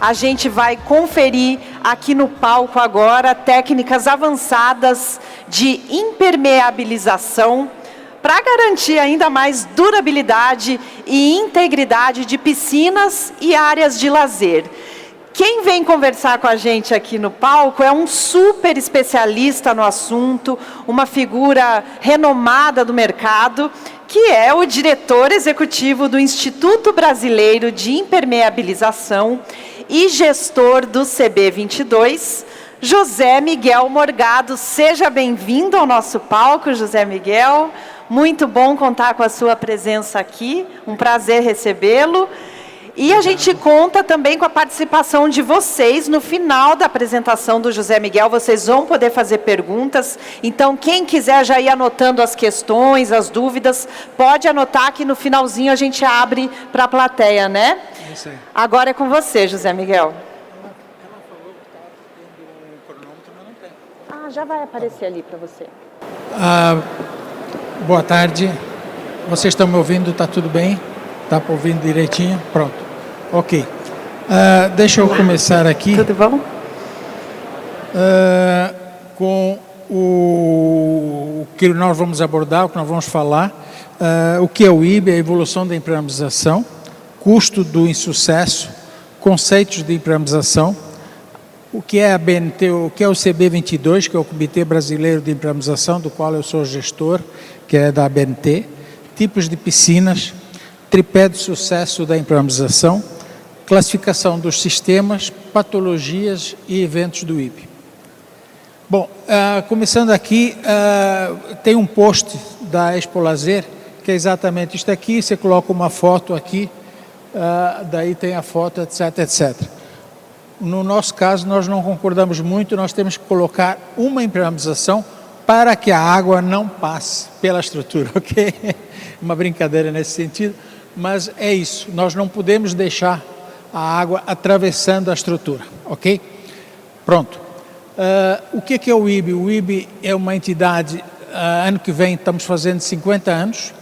A gente vai conferir aqui no palco agora técnicas avançadas de impermeabilização para garantir ainda mais durabilidade e integridade de piscinas e áreas de lazer. Quem vem conversar com a gente aqui no palco é um super especialista no assunto, uma figura renomada do mercado, que é o diretor executivo do Instituto Brasileiro de Impermeabilização e gestor do CB22, José Miguel Morgado. Seja bem-vindo ao nosso palco, José Miguel. Muito bom contar com a sua presença aqui, um prazer recebê-lo. E a gente conta também com a participação de vocês no final da apresentação do José Miguel. Vocês vão poder fazer perguntas. Então, quem quiser já ir anotando as questões, as dúvidas, pode anotar que no finalzinho a gente abre para a plateia, né? Isso aí. Agora é com você, José Miguel. Ela falou que estava tendo um cronômetro, mas não tem. Ah, já vai aparecer ali para você. Boa tarde. Vocês estão me ouvindo? Está tudo bem? Está para ouvindo direitinho? Pronto. Ok. Deixa eu começar aqui. Tudo bom? Com o que nós vamos abordar, o que nós vamos falar. O que é o IB, a evolução da impermeabilização, custo do insucesso, conceitos de impermeabilização, o que é a BNT, o que é o CB22, que é o Comitê Brasileiro de Impermeabilização, do qual eu sou gestor, que é da BNT, tipos de piscinas, tripé de sucesso da impermeabilização, classificação dos sistemas, patologias e eventos do IB. Bom, começando aqui, tem um post da Expo Lazer, que é exatamente isto aqui, você coloca uma foto aqui, daí tem a foto, etc, etc. No nosso caso, nós não concordamos muito, nós temos que colocar uma impermeabilização para que a água não passe pela estrutura, ok? Uma brincadeira nesse sentido, mas é isso, nós não podemos deixar a água atravessando a estrutura, ok? Pronto. O que é o IB? O IB é uma entidade, ano que vem estamos fazendo 50 anos,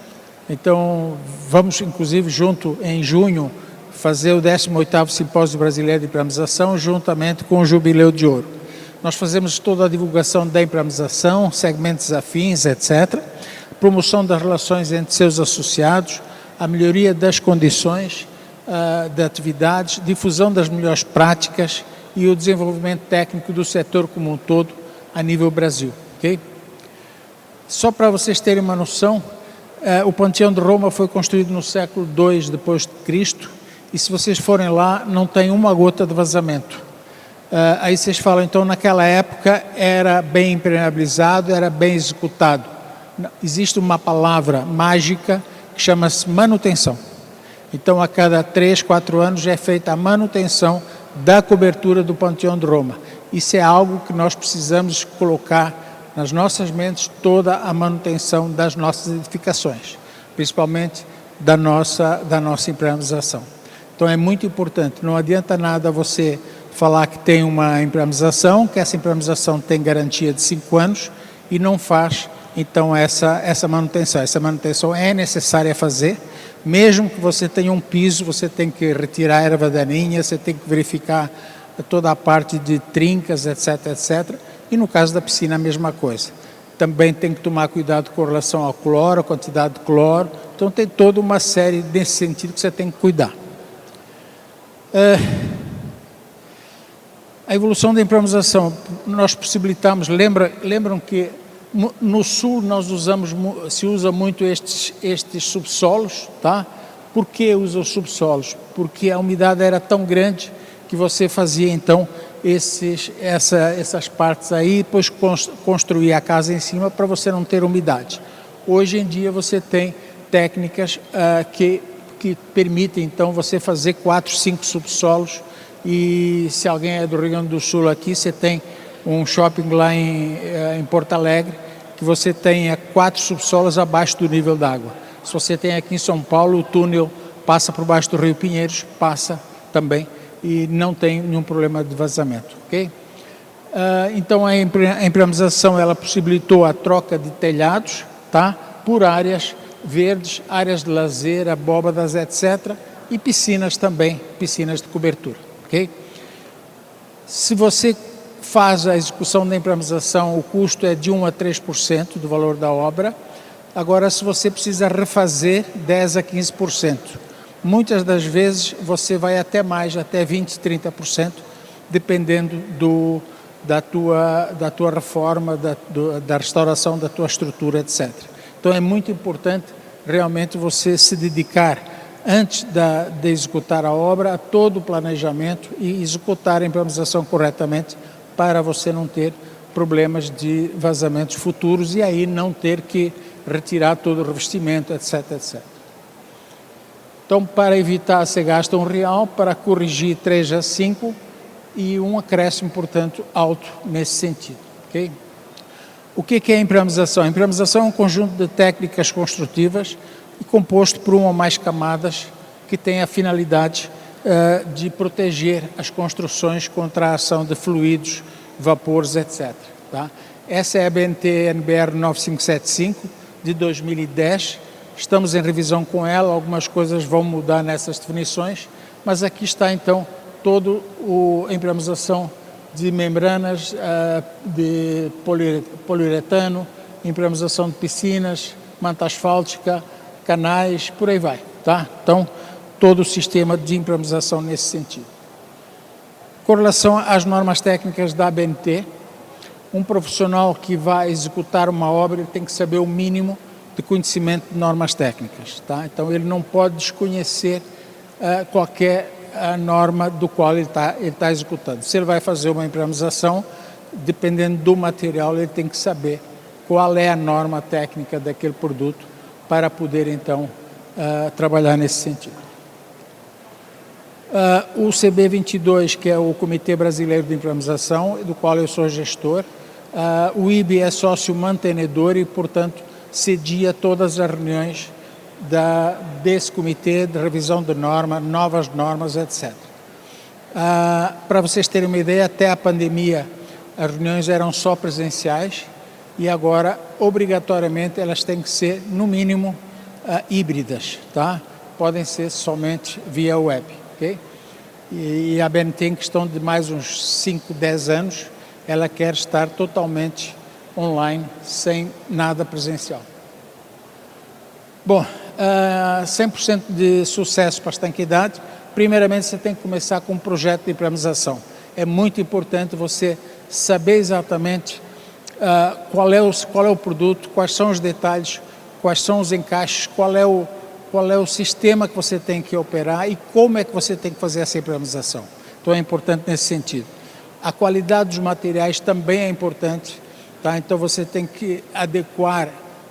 então vamos inclusive junto em junho fazer o 18º Simpósio Brasileiro de Impermeabilização juntamente com o Jubileu de Ouro. Nós fazemos toda a divulgação da impermeabilização, segmentos afins, etc., promoção das relações entre seus associados, a melhoria das condições de atividades, difusão das melhores práticas e o desenvolvimento técnico do setor como um todo a nível Brasil. Okay? Só para vocês terem uma noção, o Panteão de Roma foi construído no século II depois de Cristo e se vocês forem lá não tem uma gota de vazamento. Aí vocês falam, então naquela época era bem impermeabilizado, era bem executado. Existe uma palavra mágica que chama-se manutenção. Então a cada 3, 4 anos é feita a manutenção da cobertura do Panteão de Roma. Isso é algo que nós precisamos colocar nas nossas mentes, toda a manutenção das nossas edificações, principalmente da nossa impermeabilização. Então é muito importante, não adianta nada você falar que tem uma impermeabilização, que essa impermeabilização tem garantia de 5 anos e não faz então essa manutenção. Essa manutenção é necessária fazer, mesmo que você tenha um piso, você tem que retirar a erva daninha, você tem que verificar toda a parte de trincas, etc, etc. E no caso da piscina a mesma coisa. Também tem que tomar cuidado com relação ao cloro, a quantidade de cloro. Então tem toda uma série nesse sentido que você tem que cuidar. A evolução da impermeabilização, nós possibilitamos, lembram que no sul se usa muito estes subsolos, tá? Por que usa os subsolos? Porque a umidade era tão grande que você fazia então essas partes aí, depois construía a casa em cima para você não ter umidade. Hoje em dia você tem técnicas que permitem então você fazer 4, 5 subsolos e se alguém é do Rio Grande do Sul aqui, você tem um shopping lá em Porto Alegre que você tem 4 subsolos abaixo do nível d'água. Se você tem aqui em São Paulo, o túnel passa por baixo do Rio Pinheiros, passa também e não tem nenhum problema de vazamento, ok? Então a impermeabilização ela possibilitou a troca de telhados, tá? Por áreas verdes, áreas de lazer, abóbadas, etc. E piscinas também, piscinas de cobertura, ok? Se você faz a execução da impermeabilização, o custo é de 1 a 3% do valor da obra. Agora, se você precisa refazer, 10 a 15%. Muitas das vezes você vai até mais, até 20, 30%, dependendo da tua reforma, da restauração da tua estrutura, etc. Então é muito importante realmente você se dedicar, antes de executar a obra, a todo o planejamento e executar a impermeabilização corretamente, para você não ter problemas de vazamentos futuros e aí não ter que retirar todo o revestimento, etc, etc. Então, para evitar, você gasta R$1, para corrigir 3 a 5 e um acréscimo, portanto, alto nesse sentido. Okay? O que é a impermeabilização? A impermeabilização é um conjunto de técnicas construtivas e composto por uma ou mais camadas que tem a finalidade de proteger as construções contra a ação de fluidos, vapores, etc. Tá? Essa é a BNT NBR 9575 de 2010. Estamos em revisão com ela, algumas coisas vão mudar nessas definições, mas aqui está então toda a impermeabilização de membranas de poliuretano, impermeabilização de piscinas, manta asfáltica, canais, por aí vai. Tá? Então, todo o sistema de impermeabilização nesse sentido. Com relação às normas técnicas da ABNT, um profissional que vai executar uma obra tem que saber o mínimo de conhecimento de normas técnicas. Tá? Então, ele não pode desconhecer qualquer norma do qual ele tá executando. Se ele vai fazer uma impermeabilização, dependendo do material, ele tem que saber qual é a norma técnica daquele produto para poder, então, trabalhar nesse sentido. O CB22, que é o Comitê Brasileiro de Impermeabilização, do qual eu sou gestor, o IBE é sócio mantenedor e, portanto, cedia todas as reuniões desse comitê de revisão de norma, novas normas, etc. Para vocês terem uma ideia, até a pandemia as reuniões eram só presenciais e agora, obrigatoriamente, elas têm que ser, no mínimo, híbridas, tá? Podem ser somente via web. Okay? E a ABNT, em questão de mais uns 5, 10 anos, ela quer estar totalmente online, sem nada presencial. Bom, 100% de sucesso para a estanqueidade, primeiramente você tem que começar com um projeto de impermeabilização. É muito importante você saber exatamente qual é o produto, quais são os detalhes, quais são os encaixes, qual é o sistema que você tem que operar e como é que você tem que fazer essa impermeabilização. Então é importante nesse sentido. A qualidade dos materiais também é importante, tá? Então você tem que adequar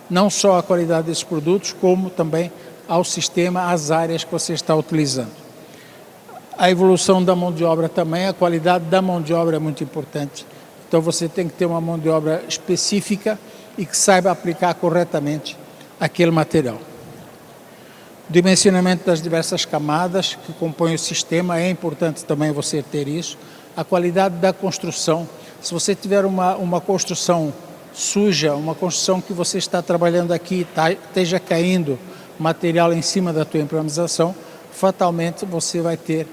não só a qualidade desses produtos, como também ao sistema, às áreas que você está utilizando. A evolução da mão de obra também, a qualidade da mão de obra é muito importante. Então você tem que ter uma mão de obra específica e que saiba aplicar corretamente aquele material. Dimensionamento das diversas camadas que compõem o sistema, é importante também você ter isso. A qualidade da construção, se você tiver uma construção suja, uma construção que você está trabalhando aqui, esteja caindo material em cima da tua impermeabilização, fatalmente você vai ter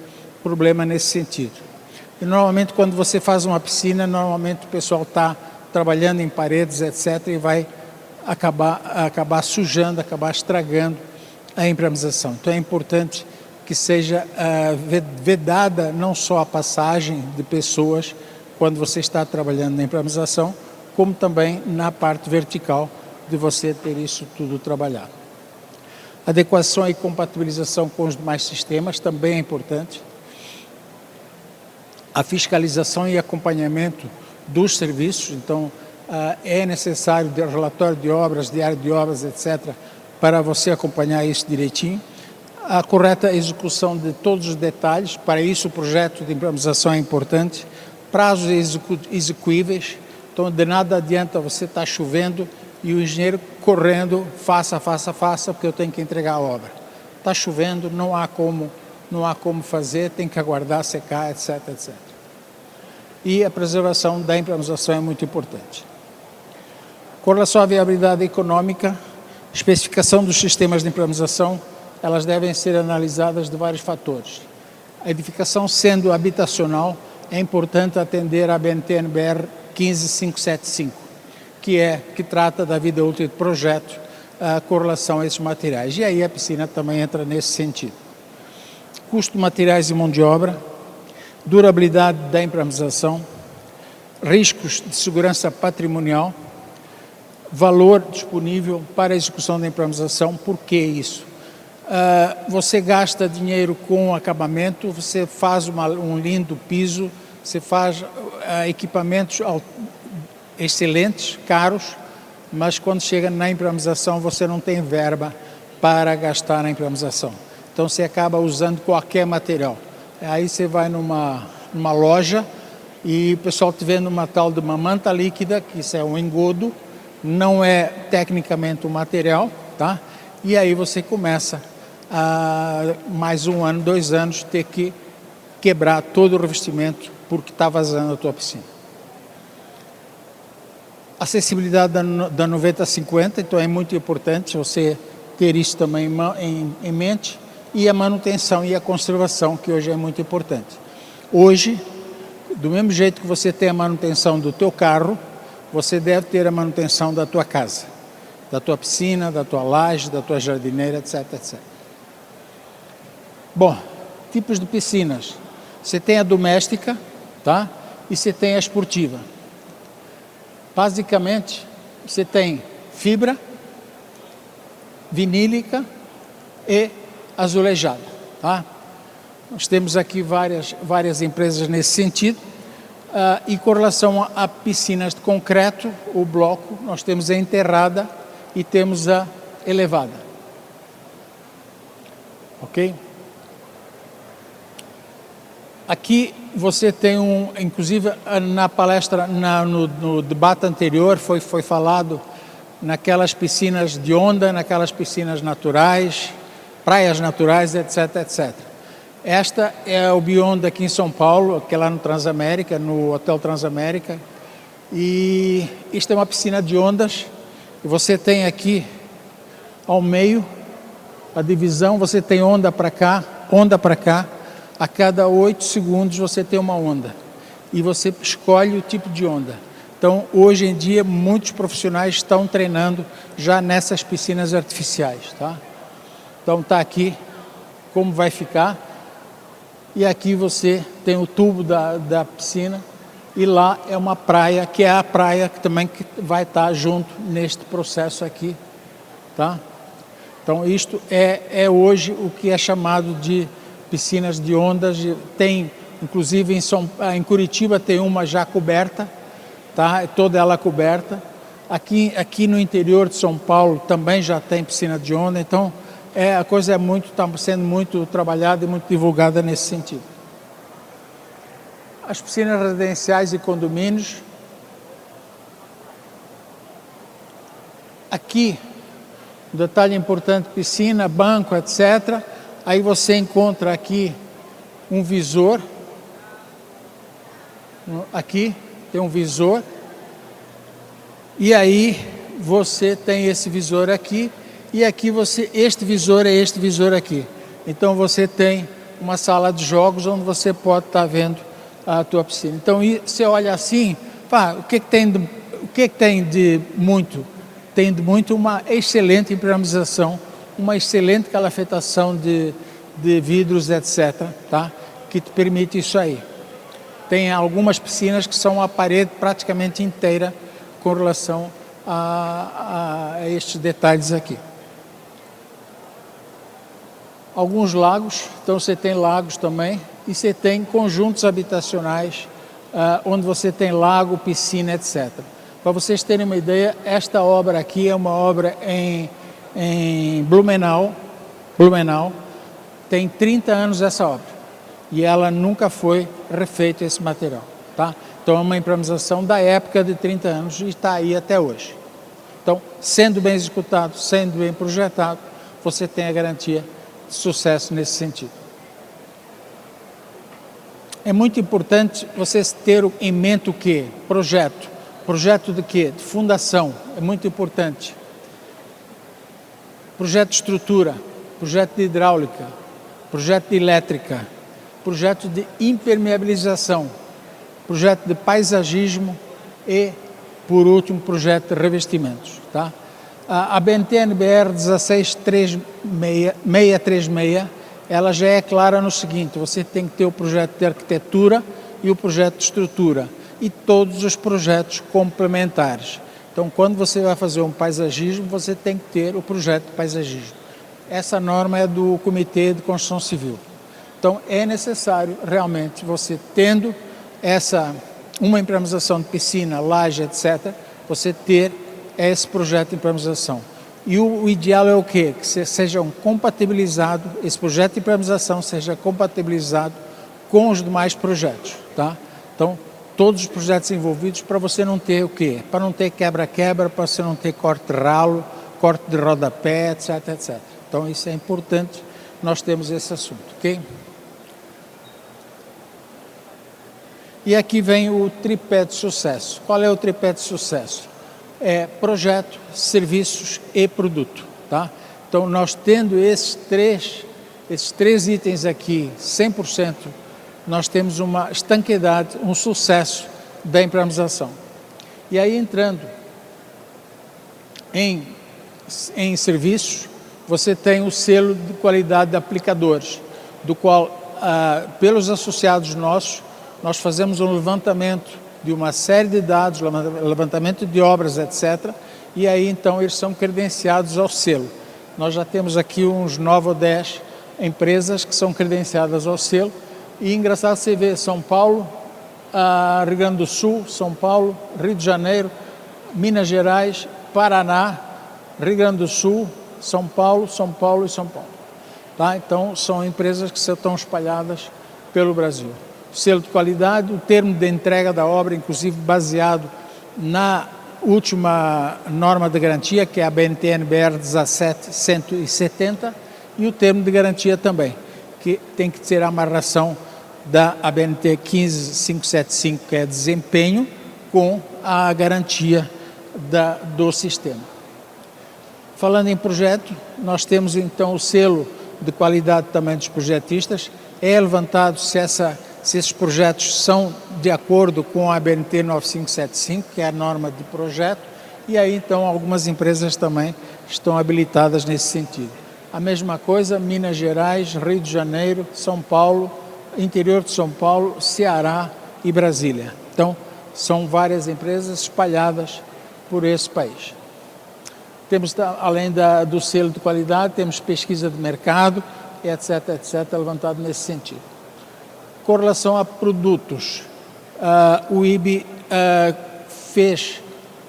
problema nesse sentido. E normalmente quando você faz uma piscina, normalmente o pessoal está trabalhando em paredes, etc., e vai acabar sujando, acabar estragando a impermeabilização. Então é importante que seja vedada não só a passagem de pessoas quando você está trabalhando na impermeabilização, como também na parte vertical de você ter isso tudo trabalhado. Adequação e compatibilização com os demais sistemas também é importante. A fiscalização e acompanhamento dos serviços, então é necessário relatório de obras, diário de obras, etc., para você acompanhar isso direitinho. A correta execução de todos os detalhes, para isso o projeto de impermeabilização é importante. Prazos execuíveis, então de nada adianta você estar chovendo e o engenheiro correndo, faça, porque eu tenho que entregar a obra. Está chovendo, não há como fazer, tem que aguardar secar, etc, etc. E a preservação da impermeabilização é muito importante. Com relação à viabilidade econômica, especificação dos sistemas de impermeabilização, elas devem ser analisadas de vários fatores. A edificação sendo habitacional, é importante atender a BNT-NBR 15575, que trata da vida útil do projeto com relação a esses materiais. E aí a piscina também entra nesse sentido. Custo de materiais e mão de obra, durabilidade da impermeabilização, riscos de segurança patrimonial, valor disponível para a execução da impermeabilização. Por que isso? Você gasta dinheiro com acabamento, você faz um lindo piso, você faz equipamentos excelentes, caros, mas quando chega na impermeabilização você não tem verba para gastar na impermeabilização. Então você acaba usando qualquer material. Aí você vai numa loja e o pessoal te vende uma tal de uma manta líquida, que isso é um engodo, não é tecnicamente um material, tá? E aí você começa mais 1 ano, 2 anos, ter que quebrar todo o revestimento porque está vazando a tua piscina. Acessibilidade da 90/50, então é muito importante você ter isso também em mente, e a manutenção e a conservação, que hoje é muito importante. Hoje, do mesmo jeito que você tem a manutenção do teu carro, você deve ter a manutenção da tua casa, da tua piscina, da tua laje, da tua jardineira, etc, etc. Bom, tipos de piscinas. Você tem a doméstica, tá? E você tem a esportiva. Basicamente, você tem fibra, vinílica e azulejada, tá? Nós temos aqui várias empresas nesse sentido. E com relação a piscinas de concreto, o bloco, nós temos a enterrada e temos a elevada. Ok? Aqui você tem inclusive na palestra, no debate anterior, foi falado naquelas piscinas de onda, naquelas piscinas naturais, praias naturais, etc, etc. Esta é o Beyond aqui em São Paulo, que é lá no Transamérica, no Hotel Transamérica. E isto é uma piscina de ondas. E você tem aqui, ao meio, a divisão, você tem onda para cá, onda para cá. A cada 8 segundos você tem uma onda. E você escolhe o tipo de onda. Então, hoje em dia, muitos profissionais estão treinando já nessas piscinas artificiais, tá? Então, está aqui como vai ficar. E aqui você tem o tubo da piscina. E lá é uma praia, que é a praia que também vai estar junto neste processo aqui, tá? Então, isto é hoje o que é chamado de piscinas de ondas. Tem, inclusive, em Curitiba tem uma já coberta, tá? Toda ela coberta. Aqui no interior de São Paulo também já tem piscina de onda. Então, a coisa está sendo muito trabalhada e muito divulgada nesse sentido. As piscinas residenciais e condomínios. Aqui, um detalhe importante, piscina, banco, etc. Aí você encontra aqui um visor. Aqui tem um visor. E aí você tem esse visor aqui. E aqui este visor é este visor aqui. Então você tem uma sala de jogos onde você pode estar vendo a tua piscina. Então você olha assim, o que tem de muito? Tem de muito uma excelente impermeabilização, uma excelente calafetação de vidros, etc, tá? Que te permite isso aí. Tem algumas piscinas que são a parede praticamente inteira com relação a estes detalhes aqui. Alguns lagos, então você tem lagos também, e você tem conjuntos habitacionais, onde você tem lago, piscina, etc. Para vocês terem uma ideia, esta obra aqui é uma obra em Blumenau, tem 30 anos essa obra, e ela nunca foi refeito esse material, tá? Então é uma impermeabilização da época de 30 anos e está aí até hoje. Então, sendo bem executado, sendo bem projetado, você tem a garantia de sucesso nesse sentido. É muito importante vocês terem em mente o quê? Projeto. Projeto de quê? De fundação. É muito importante. Projeto de estrutura, projeto de hidráulica, projeto de elétrica, projeto de impermeabilização. projeto de paisagismo e, por último, projeto de revestimentos. Tá? A BNT-NBR 16636, ela já é clara no seguinte: você tem que ter o projeto de arquitetura e o projeto de estrutura e todos os projetos complementares. Então, quando você vai fazer um paisagismo, você tem que ter o projeto de paisagismo. Essa norma é do Comitê de Construção Civil. Então, é necessário realmente você tendo uma impermeabilização de piscina, laje, etc., você ter esse projeto de impermeabilização. E o ideal é o quê? Que sejam compatibilizados, esse projeto de impermeabilização seja compatibilizado com os demais projetos. Tá? Então, todos os projetos envolvidos, para você não ter o quê? Para não ter quebra-quebra, para você não ter corte-ralo, corte de rodapé, etc, etc. Então, isso é importante, nós temos esse assunto, ok? E aqui vem o tripé de sucesso. Qual é o tripé de sucesso? É projeto, serviços e produto. Tá? Então, nós tendo esses três itens aqui, 100%, nós temos uma estanqueidade, um sucesso da impermeabilização. E aí, entrando em serviços, você tem o selo de qualidade de aplicadores, do qual, pelos associados nossos, nós fazemos um levantamento de uma série de dados, levantamento de obras, etc. E aí, então, eles são credenciados ao selo. Nós já temos aqui uns 9 ou 10 empresas que são credenciadas ao selo. E engraçado você ver São Paulo, Rio Grande do Sul, São Paulo, Rio de Janeiro, Minas Gerais, Paraná, Rio Grande do Sul, São Paulo, São Paulo e São Paulo. Tá? Então, são empresas que estão espalhadas pelo Brasil. Selo de qualidade, o termo de entrega da obra, inclusive baseado na última norma de garantia, que é a BNT-NBR 17170, e o termo de garantia também, que tem que ter a amarração da ABNT 15575, que é desempenho, com a garantia do sistema. Falando em projeto, nós temos então o selo de qualidade também dos projetistas. É levantado se esses projetos são de acordo com a ABNT 9575, que é a norma de projeto, e aí então algumas empresas também estão habilitadas nesse sentido. A mesma coisa, Minas Gerais, Rio de Janeiro, São Paulo, interior de São Paulo, Ceará e Brasília. Então, são várias empresas espalhadas por esse país. Temos, além do selo de qualidade, temos pesquisa de mercado, etc, etc, levantado nesse sentido. Com relação a produtos, o IBE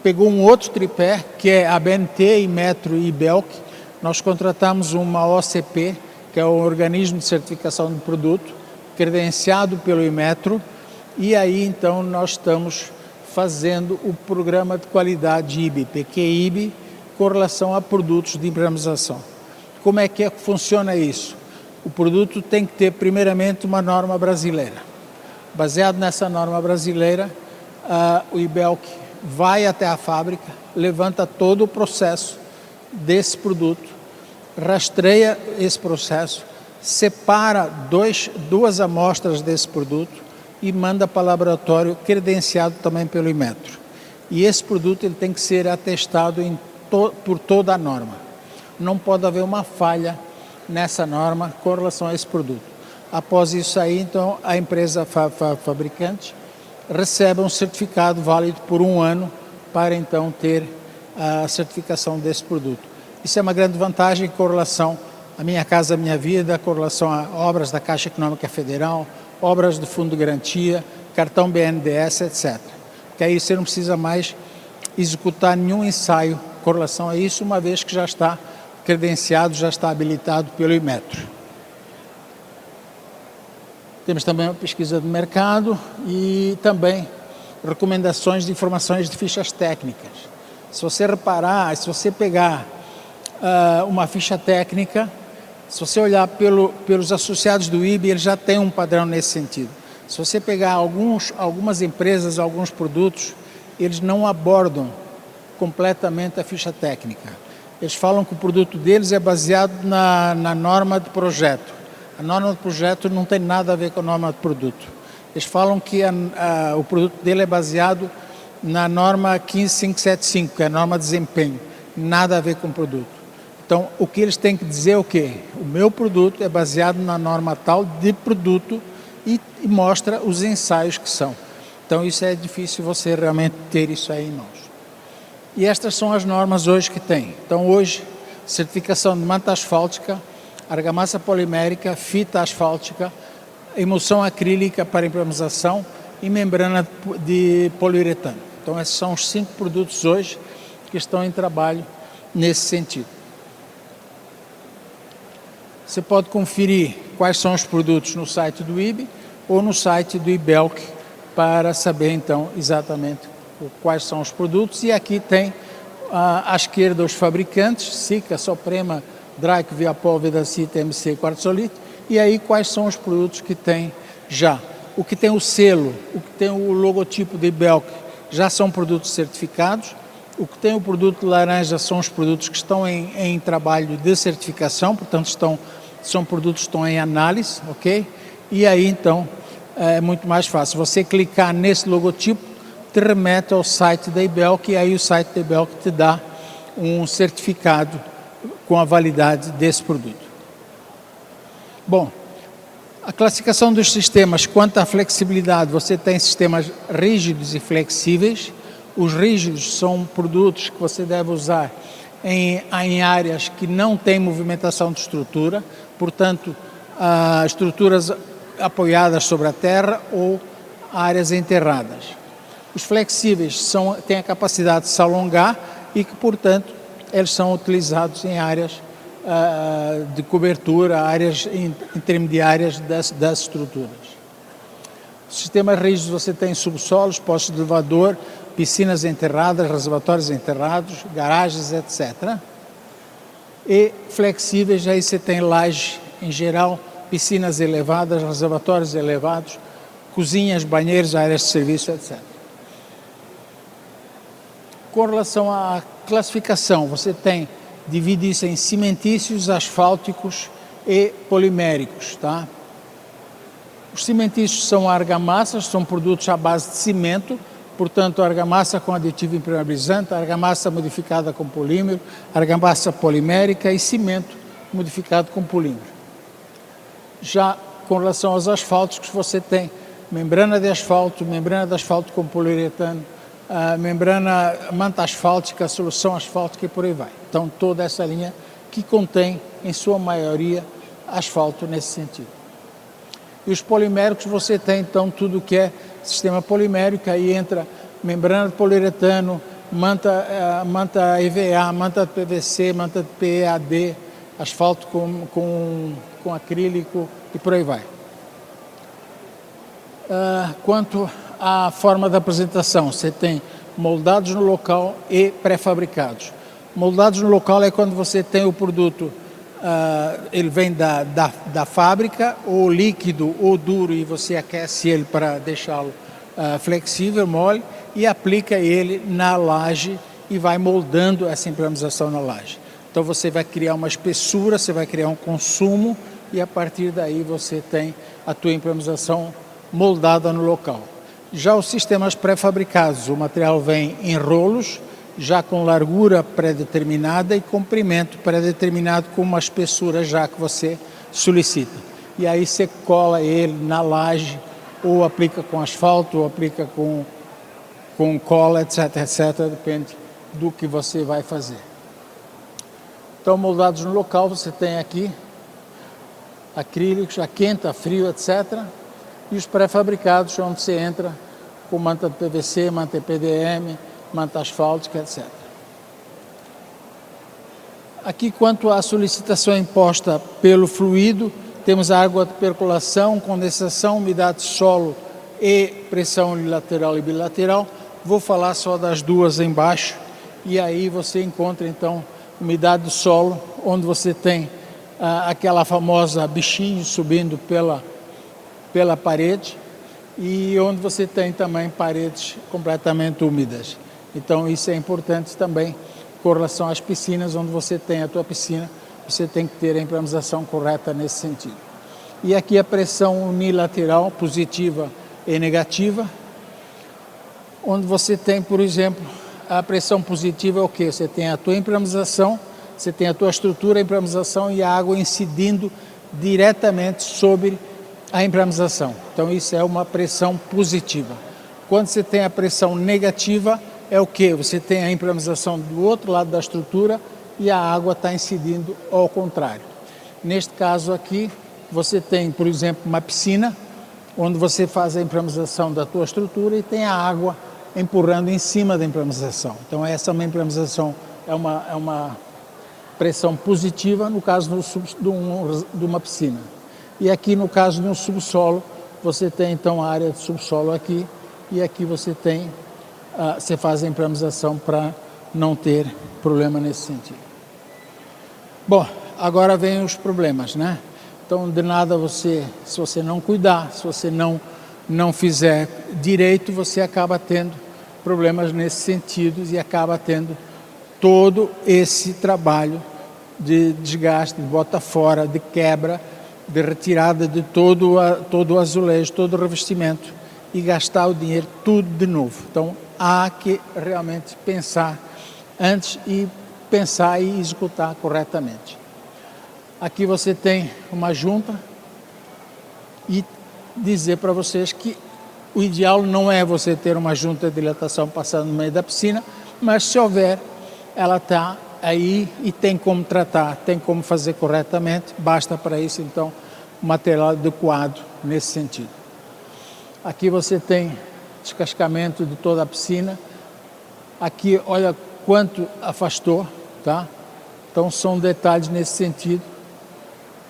pegou um outro tripé, que é a BNT, Inmetro e Belk. Nós contratamos uma OCP, que é o Organismo de Certificação do Produto, credenciado pelo Inmetro, e aí então nós estamos fazendo o programa de qualidade IBE, PQIBE, com relação a produtos de impermeabilização. Como é que funciona isso? O produto tem que ter, primeiramente, uma norma brasileira. Baseado nessa norma brasileira, o IBELC vai até a fábrica, levanta todo o processo desse produto, rastreia esse processo, separa duas amostras desse produto e manda para o laboratório credenciado também pelo Inmetro. E esse produto ele tem que ser atestado por toda a norma. Não pode haver uma falha nessa norma com relação a esse produto. Após isso aí, então, a empresa fabricante recebe um certificado válido por 1 ano para, então, ter a certificação desse produto. Isso é uma grande vantagem com relação à Minha Casa Minha Vida, com relação a obras da Caixa Econômica Federal, obras do Fundo de Garantia, cartão BNDES, etc. Porque aí você não precisa mais executar nenhum ensaio com relação a isso, uma vez que já está credenciado, já está habilitado pelo Inmetro. Temos também uma pesquisa de mercado e também recomendações de informações de fichas técnicas. Se você reparar, se você pegar uma ficha técnica, se você olhar pelos associados do IBE, ele já tem um padrão nesse sentido. Se você pegar algumas empresas, alguns produtos, eles não abordam completamente a ficha técnica. Eles falam que o produto deles é baseado na norma de projeto. A norma de projeto não tem nada a ver com a norma de produto. Eles falam que o produto dele é baseado na norma 15575, que é a norma de desempenho, nada a ver com o produto. Então, o que eles têm que dizer é o quê? O meu produto é baseado na norma tal de produto e mostra os ensaios que são. Então, isso é difícil você realmente ter isso aí em mãos. E estas são as normas hoje que tem. Então, hoje, certificação de manta asfáltica, argamassa polimérica, fita asfáltica, emulsão acrílica para impermeabilização e membrana de poliuretano. Então, esses são os 5 produtos hoje que estão em trabalho nesse sentido. Você pode conferir quais são os produtos no site do IBE ou no site do IBELC para saber, então, exatamente quais são os produtos. E aqui tem à esquerda os fabricantes, Sika, Soprema, Drake, Viapol, Vedacita, MC, Quartzolite. E aí quais são os produtos que tem já. O que tem o selo, o que tem o logotipo do IBELC já são produtos certificados. O que tem o produto laranja são os produtos que estão em trabalho de certificação, portanto são produtos que estão em análise, ok? E aí então é muito mais fácil. Você clicar nesse logotipo, te remete ao site da IBELC e aí o site da IBELC te dá um certificado com a validade desse produto. Bom, a classificação dos sistemas quanto à flexibilidade, você tem sistemas rígidos e flexíveis. Os rígidos são produtos que você deve usar em áreas que não têm movimentação de estrutura, portanto, estruturas apoiadas sobre a terra ou áreas enterradas. Os flexíveis têm a capacidade de se alongar e que, portanto, eles são utilizados em áreas de cobertura, áreas intermediárias das estruturas. Sistemas rígidos você tem subsolos, postos de elevador, piscinas enterradas, reservatórios enterrados, garagens, etc. E flexíveis, aí você tem laje em geral, piscinas elevadas, reservatórios elevados, cozinhas, banheiros, áreas de serviço, etc. Com relação à classificação, você divide isso em cimentícios, asfálticos e poliméricos, tá? Os cimentícios são argamassas, são produtos à base de cimento, portanto, argamassa com aditivo impermeabilizante, argamassa modificada com polímero, argamassa polimérica e cimento modificado com polímero. Já com relação aos asfálticos, você tem membrana de asfalto com poliuretano, manta asfáltica, solução asfáltica e por aí vai. Então, toda essa linha que contém, em sua maioria, asfalto nesse sentido. E os poliméricos, você tem, então, tudo que é sistema polimérico, aí entra membrana de poliuretano, manta EVA, manta de PVC, manta de PEAD, asfalto com acrílico e por aí vai. Quanto à forma da apresentação, você tem moldados no local e pré-fabricados. Moldados no local é quando você tem o produto, ele vem da fábrica, ou líquido ou duro, e você aquece ele para deixá-lo flexível, mole, e aplica ele na laje e vai moldando essa impermeabilização na laje. Então você vai criar uma espessura, você vai criar um consumo e a partir daí você tem a tua impermeabilização moldada no local. Já os sistemas pré-fabricados, o material vem em rolos, já com largura pré-determinada e comprimento pré-determinado com uma espessura já que você solicita. E aí você cola ele na laje, ou aplica com asfalto, ou aplica com cola, etc, depende do que você vai fazer. Então, moldados no local, você tem aqui acrílicos, a quente, a frio, etc. E os pré-fabricados, onde você entra com manta de PVC, manta EPDM, manta asfáltica, etc. Aqui, quanto à solicitação imposta pelo fluido, temos a água de percolação, condensação, umidade de solo e pressão unilateral e bilateral. Vou falar só das duas embaixo e aí você encontra então umidade do solo, onde você tem aquela famosa bichinho subindo pela parede e onde você tem também paredes completamente úmidas. Então isso é importante também com relação às piscinas, onde você tem a tua piscina, você tem que ter a impermeabilização correta nesse sentido. E aqui a pressão unilateral positiva e negativa, onde você tem, por exemplo, a pressão positiva é o quê? Você tem a tua impermeabilização, você tem a tua estrutura, a impermeabilização e a água incidindo diretamente sobre a impermeabilização. Então isso é uma pressão positiva. Quando você tem a pressão negativa, é o quê? Você tem a impermeabilização do outro lado da estrutura e a água está incidindo ao contrário. Neste caso aqui, você tem, por exemplo, uma piscina, onde você faz a impermeabilização da tua estrutura e tem a água empurrando em cima da impermeabilização. Então essa é uma impermeabilização, é uma pressão positiva no caso de uma piscina. E aqui no caso de um subsolo, você tem então a área de subsolo aqui, e aqui você tem, você faz a impermeabilização para não ter problema nesse sentido. Bom, agora vem os problemas, né? Então de nada se você não cuidar, se você não fizer direito, você acaba tendo problemas nesse sentido e acaba tendo todo esse trabalho de desgaste, de bota fora, de quebra, de retirada de todo o azulejo, todo o revestimento e gastar o dinheiro tudo de novo. Então há que realmente pensar antes e pensar e executar corretamente. Aqui você tem uma junta e dizer para vocês que o ideal não é você ter uma junta de dilatação passando no meio da piscina, mas se houver, ela está aí e tem como tratar, tem como fazer corretamente, basta para isso então um material adequado nesse sentido. Aqui você tem descascamento de toda a piscina, aqui olha quanto afastou, tá? Então são detalhes nesse sentido.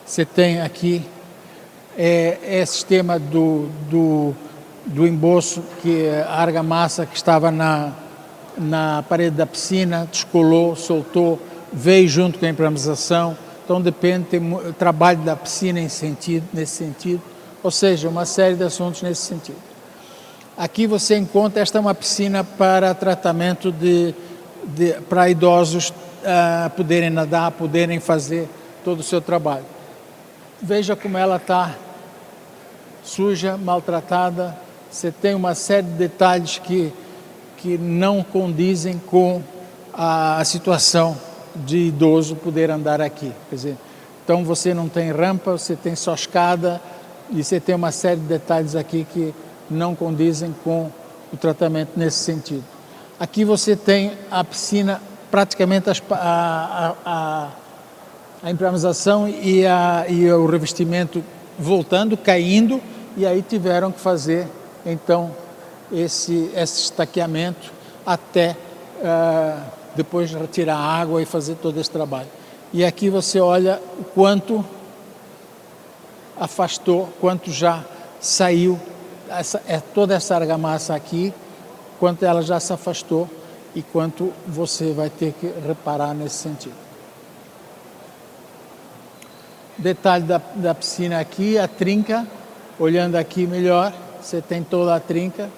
Você tem aqui sistema do emboço, que a argamassa que estava na parede da piscina, descolou, soltou, veio junto com a impermeabilização. Então depende, tem trabalho da piscina nesse sentido, ou seja, uma série de assuntos nesse sentido. Aqui você encontra, esta é uma piscina para tratamento para idosos poderem nadar, poderem fazer todo o seu trabalho. Veja como ela está suja, maltratada. Você tem uma série de detalhes que não condizem com a situação de idoso poder andar aqui. Quer dizer, então você não tem rampa, você tem só escada e você tem uma série de detalhes aqui que não condizem com o tratamento nesse sentido. Aqui você tem a piscina, praticamente a impermeabilização e o revestimento voltando, caindo, e aí tiveram que fazer então esse estaqueamento até depois retirar a água e fazer todo esse trabalho. E aqui você olha o quanto afastou, quanto já saiu, toda essa argamassa aqui, quanto ela já se afastou e quanto você vai ter que reparar nesse sentido. Detalhe da piscina aqui, a trinca, olhando aqui melhor, você tem toda a trinca.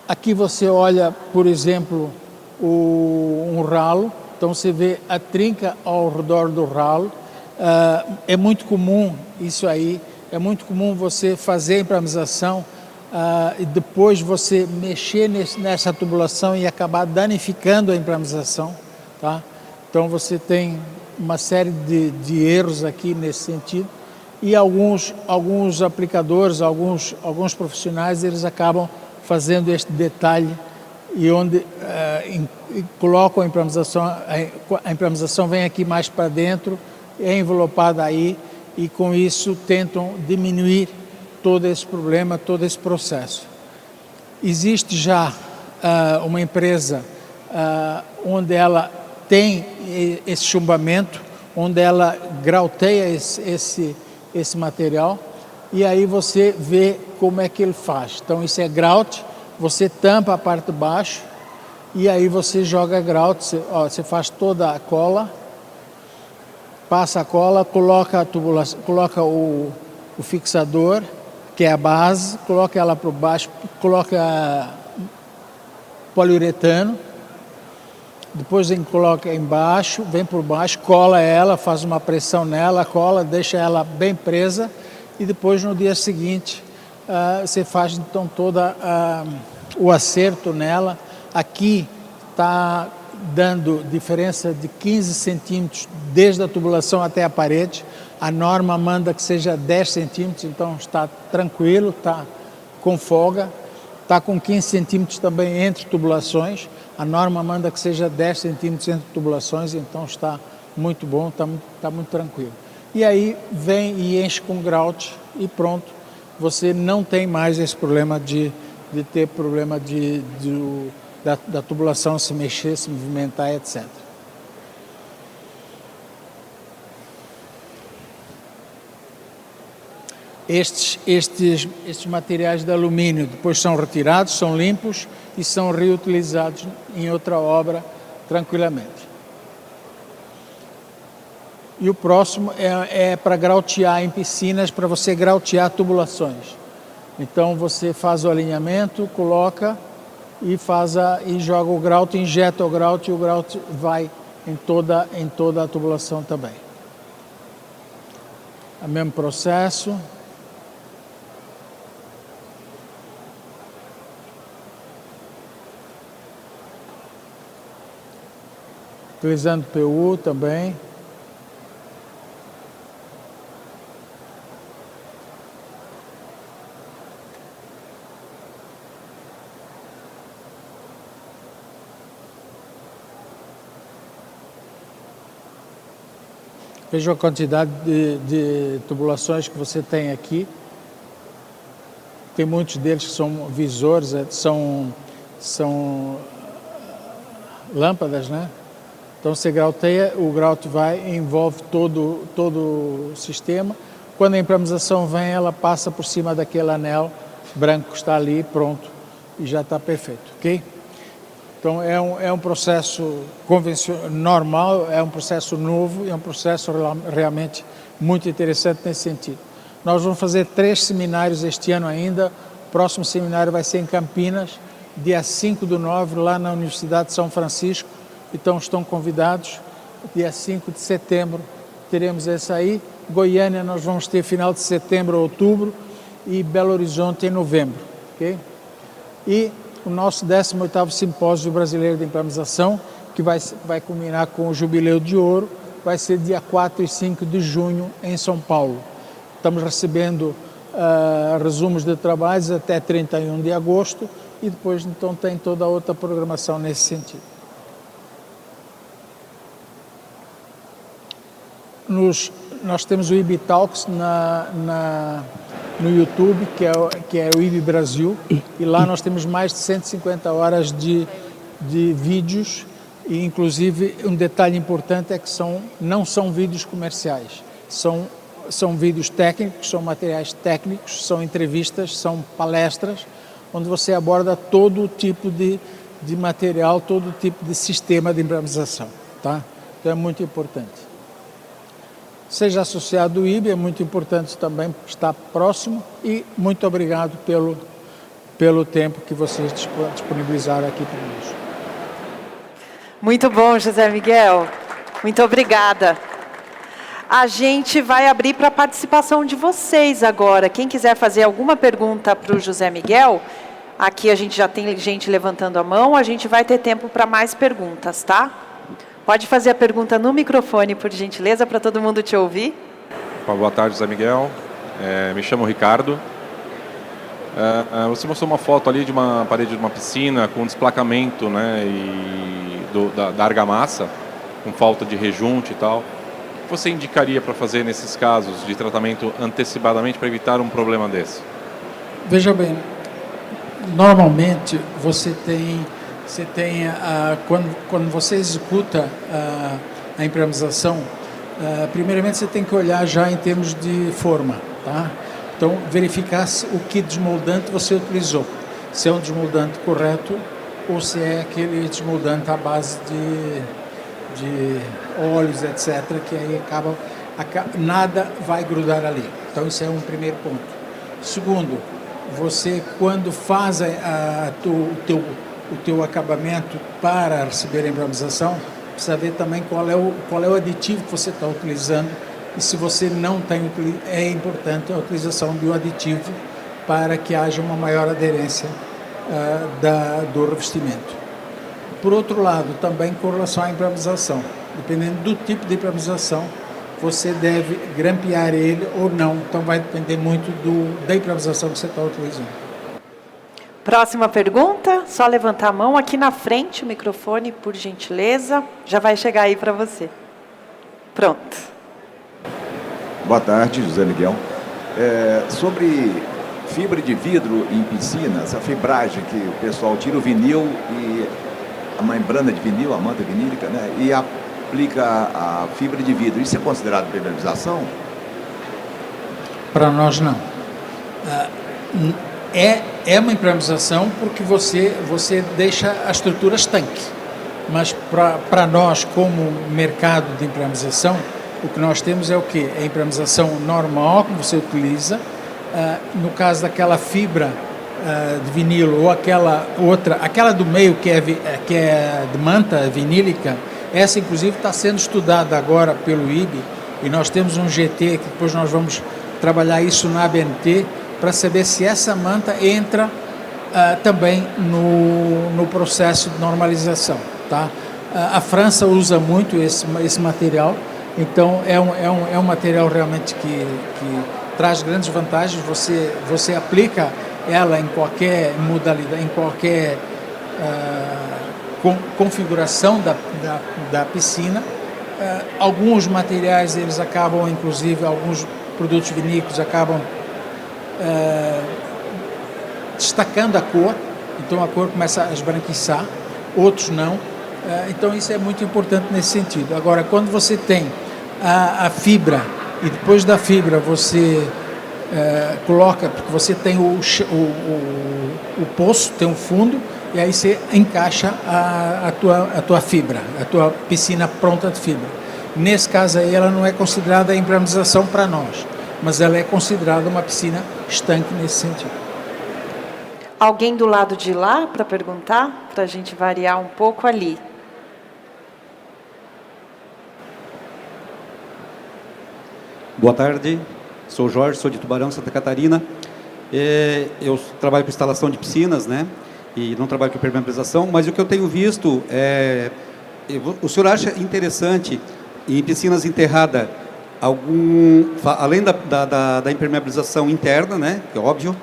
Aqui você olha, por exemplo, um ralo, então você vê a trinca ao redor do ralo. É muito comum isso aí, é muito comum você fazer a impermeabilização e depois você mexer nessa tubulação e acabar danificando a impermeabilização, tá? Então você tem uma série de erros aqui nesse sentido e alguns aplicadores, alguns profissionais, eles acabam fazendo este detalhe e onde colocam a impermeabilização vem aqui mais para dentro, é envelopada aí e com isso tentam diminuir todo esse problema, todo esse processo. Existe já uma empresa onde ela tem esse chumbamento, onde ela grauteia esse material e aí você vê como é que ele faz. Então isso é grout, você tampa a parte de baixo e aí você joga grout, você faz toda a cola, passa a cola, coloca a tubulação, coloca o fixador, que é a base, coloca ela por baixo, coloca poliuretano, depois coloca embaixo, vem por baixo, cola ela, faz uma pressão nela, cola, deixa ela bem presa e depois no dia seguinte você faz então toda o acerto nela. Aqui está dando diferença de 15 centímetros desde a tubulação até a parede. A norma manda que seja 10 centímetros, então está tranquilo, está com folga. Está com 15 centímetros também entre tubulações. A norma manda que seja 10 centímetros entre tubulações, então está muito bom, está muito tranquilo. E aí vem e enche com grout e pronto. Você não tem mais esse problema de ter problema da tubulação se mexer, se movimentar, etc. Estes materiais de alumínio depois são retirados, são limpos e são reutilizados em outra obra tranquilamente. E o próximo é para grautear em piscinas, para você grautear tubulações. Então você faz o alinhamento, coloca e joga o grout, injeta o grout e o grout vai em toda a tubulação também. O mesmo processo. Utilizando PU também. Veja a quantidade de tubulações que você tem aqui. Tem muitos deles que são visores, são lâmpadas, né? Então você grauteia, o grout envolve todo o sistema. Quando a impermeabilização vem, ela passa por cima daquele anel branco que está ali, pronto, e já está perfeito, ok? Então é um processo convencional, normal, é um processo novo, é um processo realmente muito interessante nesse sentido. Nós vamos fazer 3 seminários este ano ainda. O próximo seminário vai ser em Campinas, dia 5/9, lá na Universidade de São Francisco. Então estão convidados. Dia 5 de setembro teremos esse aí. Goiânia nós vamos ter final de setembro ou outubro e Belo Horizonte em novembro, ok? E o nosso 18º Simpósio Brasileiro de Impermeabilização, que vai culminar com o Jubileu de Ouro, vai ser dia 4 e 5 de junho em São Paulo. Estamos recebendo resumos de trabalhos até 31 de agosto e depois então tem toda a outra programação nesse sentido. Nós temos o IB Talks no YouTube, que é o IB Brasil, e lá nós temos mais de 150 horas de vídeos, e inclusive um detalhe importante é que não são vídeos comerciais, são vídeos técnicos, são materiais técnicos, são entrevistas, são palestras, onde você aborda todo tipo de material, todo tipo de sistema de impermeabilização, tá? Então é muito importante. Seja associado ao IB, é muito importante também estar próximo, e muito obrigado pelo tempo que vocês disponibilizaram aqui para nós. Muito bom, José Miguel. Muito obrigada. A gente vai abrir para a participação de vocês agora. Quem quiser fazer alguma pergunta para o José Miguel, aqui a gente já tem gente levantando a mão, a gente vai ter tempo para mais perguntas, tá? Pode fazer a pergunta no microfone, por gentileza, para todo mundo te ouvir. Boa tarde, José Miguel. Me chamo Ricardo. Você mostrou uma foto ali de uma parede de uma piscina com desplacamento, né, da argamassa, com falta de rejunte e tal. O que você indicaria para fazer nesses casos de tratamento antecipadamente para evitar um problema desse? Veja bem, normalmente você tem quando você executa a impermeabilização, primeiramente você tem que olhar já em termos de forma, tá? Então, verificar o que desmoldante você utilizou, se é um desmoldante correto ou se é aquele desmoldante à base de óleos, etc., que aí nada vai grudar ali. Então, isso é um primeiro ponto. Segundo, você quando faz o teu acabamento para receber a impermeabilização, precisa ver também qual é o aditivo que você está utilizando e se você não tem, é importante a utilização de um aditivo para que haja uma maior aderência do revestimento. Por outro lado, também com relação à impermeabilização, dependendo do tipo de impermeabilização, você deve grampear ele ou não, então vai depender muito da impermeabilização que você está utilizando. Próxima pergunta, só levantar a mão aqui na frente, o microfone, por gentileza, já vai chegar aí para você. Pronto. Boa tarde, José Miguel. Sobre fibra de vidro em piscinas, a fibragem que o pessoal tira o vinil e a membrana de vinil, a manta vinílica, né, e aplica a fibra de vidro, isso é considerado impermeabilização? Para nós, não. É uma impermeabilização porque você deixa a estrutura estanque. Mas para nós, como mercado de impermeabilização, o que nós temos é o quê? É a impermeabilização normal que você utiliza. No caso daquela fibra de vinilo ou aquela outra, aquela do meio que é de manta vinílica, essa inclusive está sendo estudada agora pelo IBE e nós temos um GT que depois nós vamos trabalhar isso na ABNT para saber se essa manta entra também no processo de normalização. Tá? A França usa muito esse material, então é um material realmente que traz grandes vantagens. Você aplica ela em qualquer modalidade, em qualquer configuração da piscina. Alguns materiais eles acabam, inclusive alguns produtos vinílicos acabam destacando a cor, então a cor começa a esbranquiçar, outros não. Então isso é muito importante nesse sentido. Agora, quando você tem a fibra e depois da fibra você coloca, porque você tem o poço, tem um fundo, e aí você encaixa a tua fibra, a tua piscina pronta de fibra. Nesse caso aí ela não é considerada impermeabilização para nós, mas ela é considerada uma piscina estanque nesse sentido. Alguém do lado de lá para perguntar? Para a gente variar um pouco ali. Boa tarde, sou Jorge, sou de Tubarão, Santa Catarina. Eu trabalho com instalação de piscinas, né? E não trabalho com impermeabilização, mas o que eu tenho visto o senhor acha interessante em piscinas enterradas além da impermeabilização interna, né? Que é óbvio,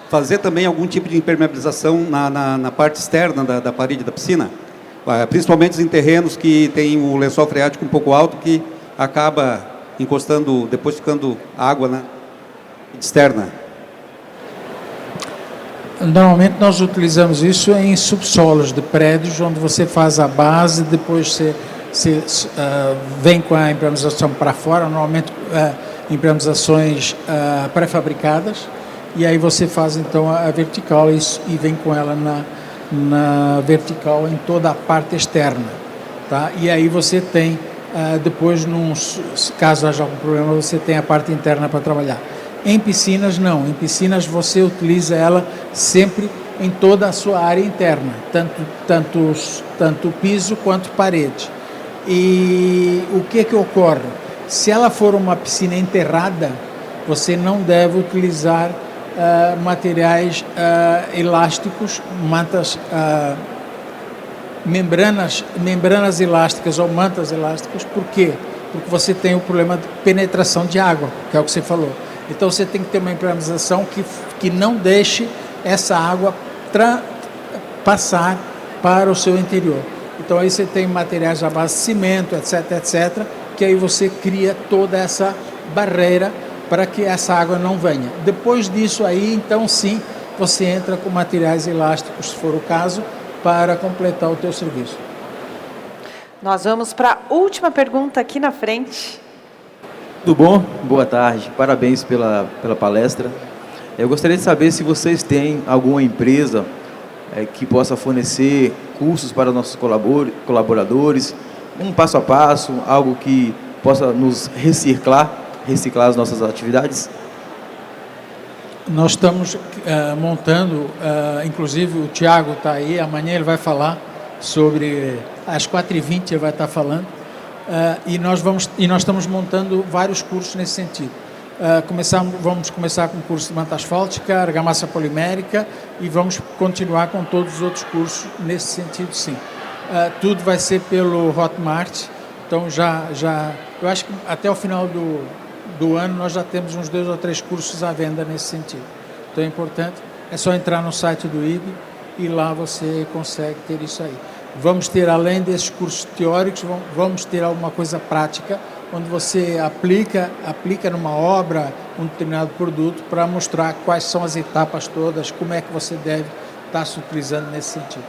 fazer também algum tipo de impermeabilização na parte externa da parede da piscina, principalmente em terrenos que tem o lençol freático um pouco alto, que acaba encostando, depois ficando água, né, externa. Normalmente nós utilizamos isso em subsolos de prédios, onde você faz a base, depois você vem com a impermeabilização para fora, normalmente impermeabilizações pré-fabricadas, e aí você faz então a vertical e vem com ela na vertical em toda a parte externa. Tá? E aí você tem, depois, caso haja algum problema, você tem a parte interna para trabalhar. Em piscinas, não. Em piscinas, você utiliza ela sempre em toda a sua área interna, tanto piso quanto parede. E o que ocorre? Se ela for uma piscina enterrada, você não deve utilizar materiais elásticos, mantas, membranas elásticas ou mantas elásticas. Por quê? Porque você tem o problema de penetração de água, que é o que você falou. Então você tem que ter uma impermeabilização que não deixe essa água passar para o seu interior. Então aí você tem materiais à base de cimento, etc, que aí você cria toda essa barreira para que essa água não venha. Depois disso aí, então sim, você entra com materiais elásticos, se for o caso, para completar o teu serviço. Nós vamos para a última pergunta aqui na frente. Tudo bom? Boa tarde. Parabéns pela palestra. Eu gostaria de saber se vocês têm alguma empresa que possa fornecer cursos para nossos colaboradores, um passo a passo, algo que possa nos reciclar as nossas atividades. Nós estamos montando, inclusive o Tiago está aí, amanhã ele vai falar sobre, às 4h20 ele vai estar falando, E nós estamos montando vários cursos nesse sentido. Vamos começar com o curso de manta asfáltica, argamassa polimérica e vamos continuar com todos os outros cursos nesse sentido, sim. Tudo vai ser pelo Hotmart, então eu acho que até o final do ano nós já temos uns 2 ou 3 cursos à venda nesse sentido. Então é importante, é só entrar no site do IB e lá você consegue ter isso aí. Vamos ter, além desses cursos teóricos, vamos ter alguma coisa prática, onde você aplica numa obra um determinado produto para mostrar quais são as etapas todas, como é que você deve estar se utilizando nesse sentido.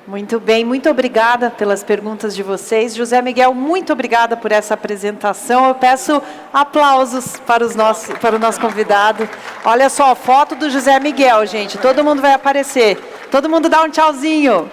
Muito bem, muito obrigada pelas perguntas de vocês. José Miguel, muito obrigada por essa apresentação. Eu peço aplausos para o nosso convidado. Olha só, foto do José Miguel, gente. Todo mundo vai aparecer. Todo mundo dá um tchauzinho.